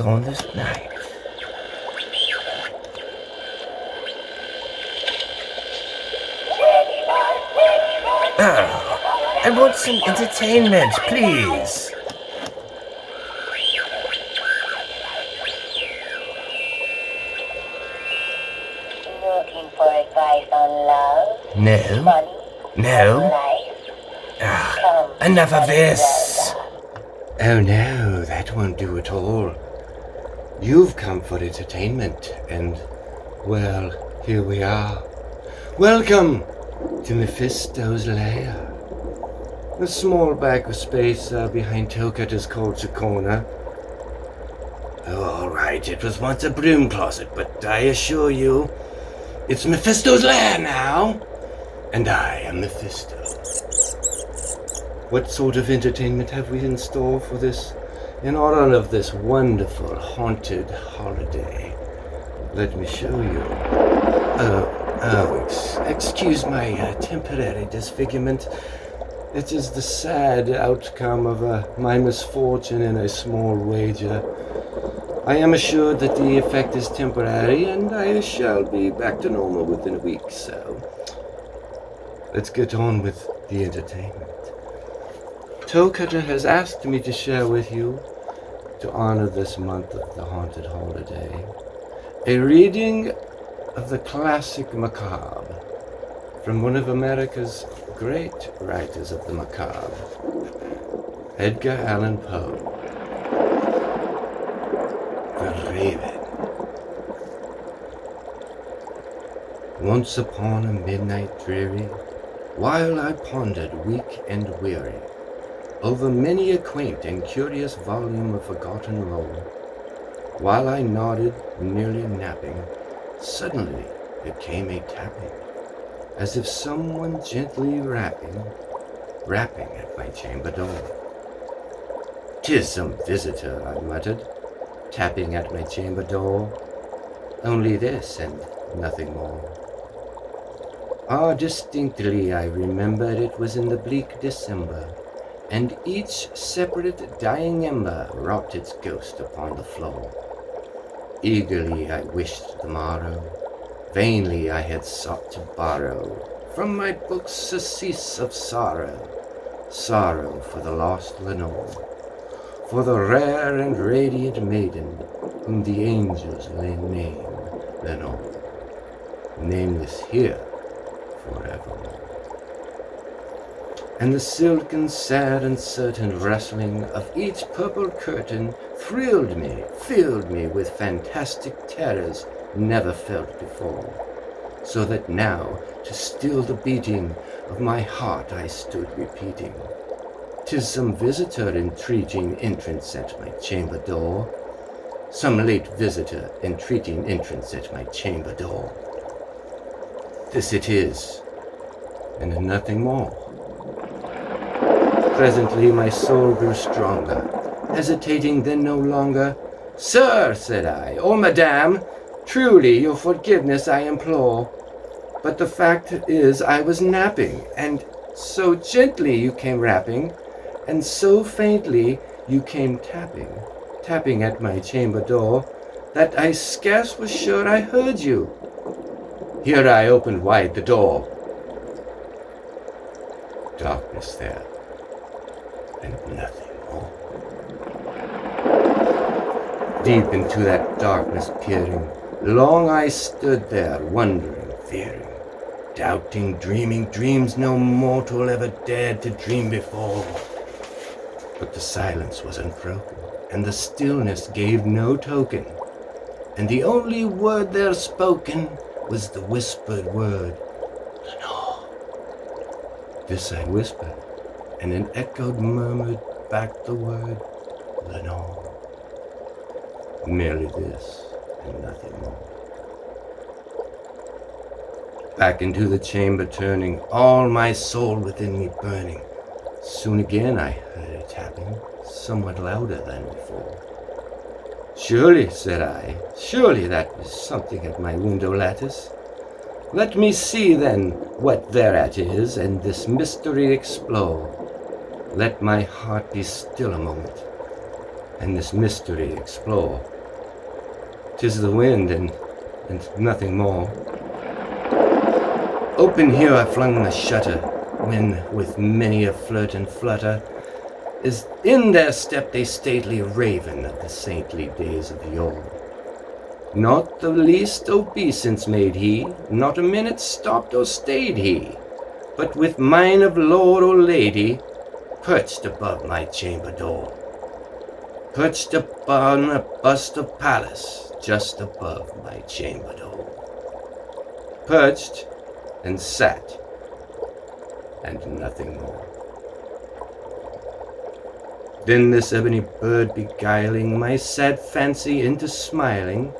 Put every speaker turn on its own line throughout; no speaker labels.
on this night. Oh, I want some entertainment, please.
Looking for advice on love?
No.
Money?
No.
Life?
Enough of this.
Oh no, that won't do at all. You've come for entertainment, and, well, here we are. Welcome to Mephisto's lair. The small back of space behind Toecutter's culture corner. Oh, all right, it was once a broom closet, but I assure you, it's Mephisto's lair now, and I am Mephisto. What sort of entertainment have we in store for this, in honor of this wonderful haunted holiday? Let me show you. Excuse my temporary disfigurement. It is the sad outcome of my misfortune in a small wager. I am assured that the effect is temporary, and I shall be back to normal within a week, so let's get on with the entertainment. Toecutter has asked me to share with you, to honor this month of the haunted holiday, a reading of the classic macabre from one of America's great writers of the macabre, Edgar Allan Poe. The Raven. Once upon a midnight dreary, while I pondered weak and weary over many a quaint and curious volume of forgotten lore, while I nodded, nearly napping, suddenly there came a tapping, as if someone gently rapping at my chamber door. "'Tis some visitor," I muttered, tapping at my chamber door. Only this and nothing more. Distinctly I remember it was in the bleak December, and each separate dying ember wrought its ghost upon the floor. Eagerly I wished the morrow, vainly I had sought to borrow from my books surcease of sorrow, sorrow for the lost Lenore, for the rare and radiant maiden whom the angels name Lenore, nameless here forevermore. And the silken, sad, and certain rustling of each purple curtain thrilled me, filled me with fantastic terrors never felt before, so that now, to still the beating of my heart, I stood repeating, "'Tis some visitor entreating entrance at my chamber door, some late visitor entreating entrance at my chamber door. This it is, and nothing more." Presently my soul grew stronger, hesitating then no longer. "Sir," said I, "or madame, truly your forgiveness I implore, but the fact is I was napping, and so gently you came rapping, and so faintly you came tapping at my chamber door, that I scarce was sure I heard you." Here I opened wide the door. Darkness there, and nothing more. Deep into that darkness peering, long I stood there, wondering, fearing, doubting, dreaming dreams no mortal ever dared to dream before. But the silence was unbroken, and the stillness gave no token, and the only word there spoken was the whispered word, "Lenore." This I whispered, and an echo murmured back the word, "Lenore." Merely this, and nothing more. Back into the chamber turning, all my soul within me burning. Soon again I heard a tapping, somewhat louder than before. "Surely," said I, "surely that is something at my window lattice. Let me see then what thereat is, and this mystery explore. Let my heart be still a moment, and this mystery explore. 'Tis the wind and nothing more. Open here I flung the shutter, when with many a flirt and flutter, as in there stepped a stately raven of the saintly days of yore. Not the least obeisance made he, not a minute stopped or stayed he, but with mine of lord or lady, perched above my chamber door. Perched upon a bust of Pallas, just above my chamber door. Perched and sat, and nothing more. Then this ebony bird beguiling my sad fancy into smiling,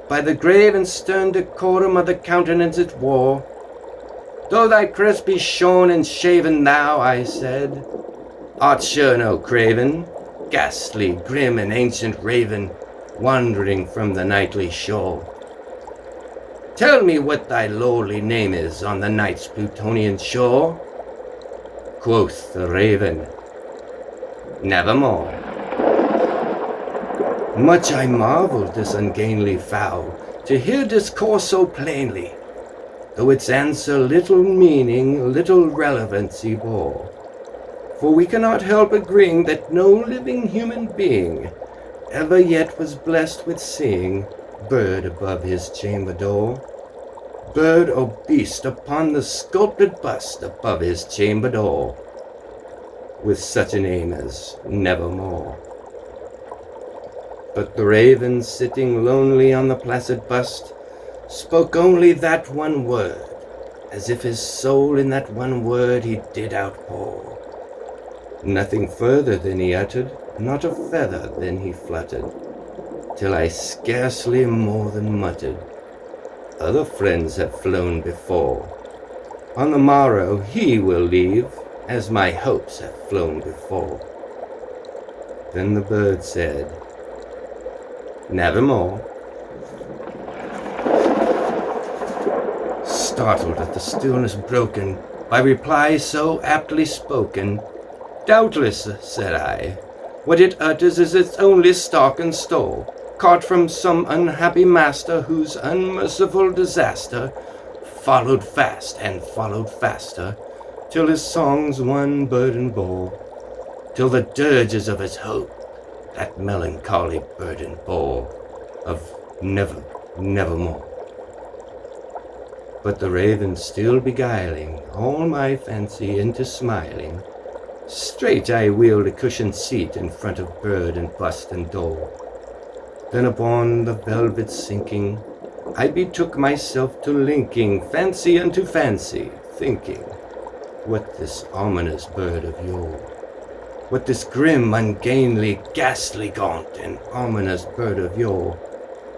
by the grave and stern decorum of the countenance it wore, "Though thy crest be shorn and shaven, thou," I said, "art sure no craven, ghastly, grim, and ancient raven, wandering from the nightly shore. Tell me what thy lowly name is on the night's Plutonian shore." Quoth the raven, "Nevermore." Much I marveled this ungainly fowl to hear discourse so plainly, though its answer little meaning, little relevancy bore. For we cannot help agreeing that no living human being ever yet was blessed with seeing bird above his chamber door, bird or beast upon the sculptured bust above his chamber door, with such a name as Nevermore. But the raven, sitting lonely on the placid bust, spoke only that one word, as if his soul in that one word he did outpour. Nothing further than he uttered, not a feather than he fluttered, till I scarcely more than muttered, "Other friends have flown before. On the morrow he will leave, as my hopes have flown before." Then the bird said, "Nevermore." Startled at the stillness broken by reply so aptly spoken, "Doubtless," said I, "what it utters is its only stock and store, caught from some unhappy master whose unmerciful disaster followed fast and followed faster, till his songs one burden bore, till the dirges of his hope that melancholy burden bore, of nevermore." But the raven still beguiling all my fancy into smiling, straight I wheeled a cushioned seat in front of bird and bust and door. Then upon the velvet sinking, I betook myself to linking fancy unto fancy, thinking what this ominous bird of yore, what this grim, ungainly, ghastly, gaunt, and ominous bird of yore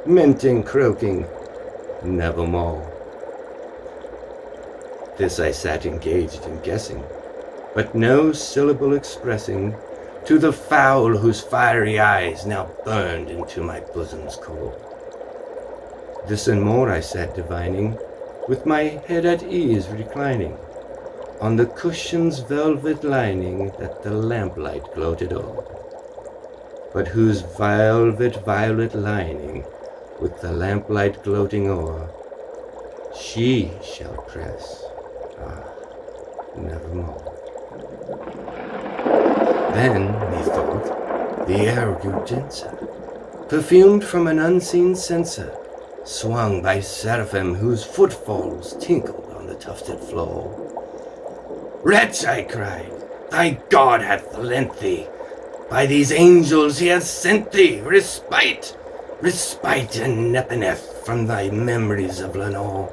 meant in croaking Nevermore. This I sat engaged in guessing, but no syllable expressing to the fowl whose fiery eyes now burned into my bosom's core. This and more I sat divining, with my head at ease reclining, on the cushion's velvet lining that the lamplight gloated o'er, but whose velvet violet lining, with the lamplight gloating o'er, she shall press, nevermore. Then, methought, the air grew denser, perfumed from an unseen censer, swung by seraphim whose footfalls tinkled on the tufted floor. "Wretch," I cried, "thy God hath lent thee, by these angels he hath sent thee, respite, respite and Nepeneth from thy memories of Lenore.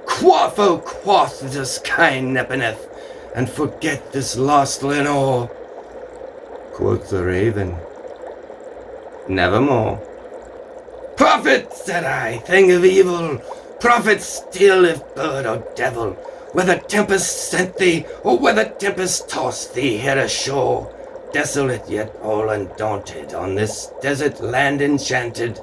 Quaff, oh quaff this kind Nepeneth, and forget this lost Lenore." Quoth the raven, "Nevermore." "Prophet," said I, "thing of evil, prophet still if bird or devil, whether tempest sent thee, or whether tempest tossed thee here ashore, desolate yet all undaunted, on this desert land enchanted,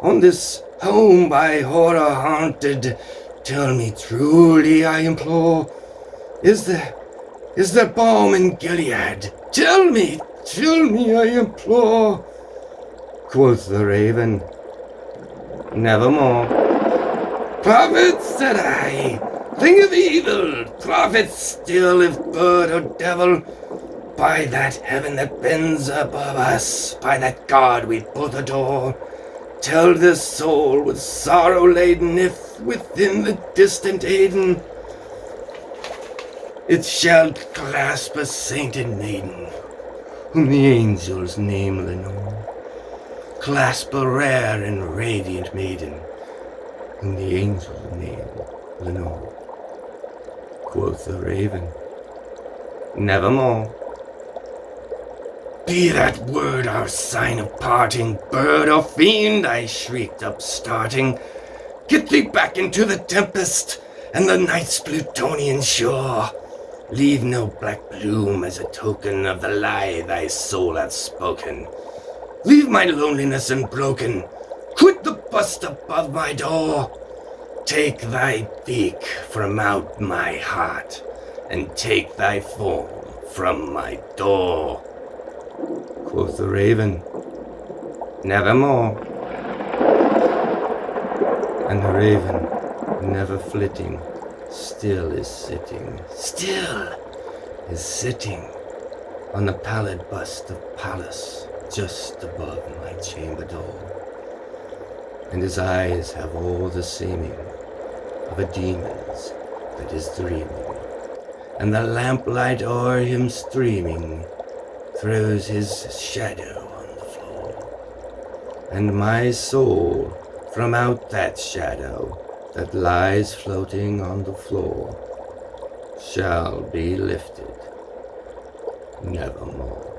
on this home by horror haunted, tell me truly, I implore, is there balm in Gilead? Tell me, I implore." Quoth the raven, nevermore. Prophets, said I, think of evil. Prophets still, if bird or devil. By that heaven that bends above us, by that God we both adore, tell this soul with sorrow laden, if within the distant Aden it shall clasp a sainted maiden, whom the angels name Lenore. Clasp a rare and radiant maiden, whom the angels name Lenore. Quoth the raven, nevermore. Be that word our sign of parting, bird or fiend, I shrieked upstarting. Get thee back into the tempest and the night's Plutonian shore. Leave no black plume as a token of the lie thy soul hath spoken. Leave my loneliness unbroken. Quit the bust above my door. Take thy beak from out my heart, and take thy form from my door. Quoth the raven, nevermore. And the raven, never flitting, still is sitting on the pallid bust of Pallas just above my chamber door. And his eyes have all the seeming of a demon's that is dreaming, and the lamplight o'er him streaming throws his shadow on the floor. And my soul from out that shadow that lies floating on the floor shall be lifted nevermore.